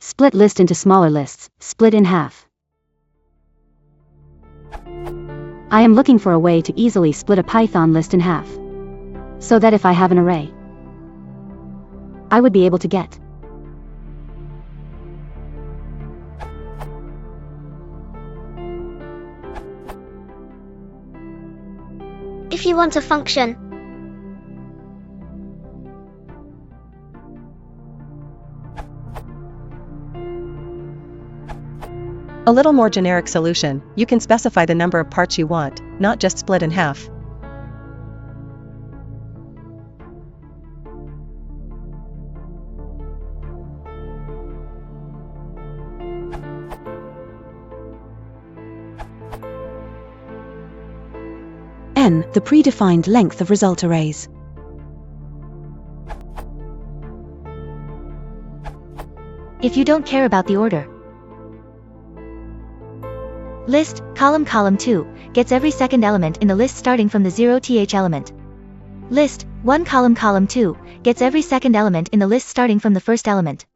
Split list into smaller lists, split in half. I am looking for a way to easily split a Python list in half, so that if I have an array, I would be able to get if you want a function. A little more generic solution, you can specify the number of parts you want, not just split in half. n, the predefined length of result arrays. If you don't care about the order. List, column 2, gets every second element in the list starting from the 0th element. List, 1 column 2, gets every second element in the list starting from the first element.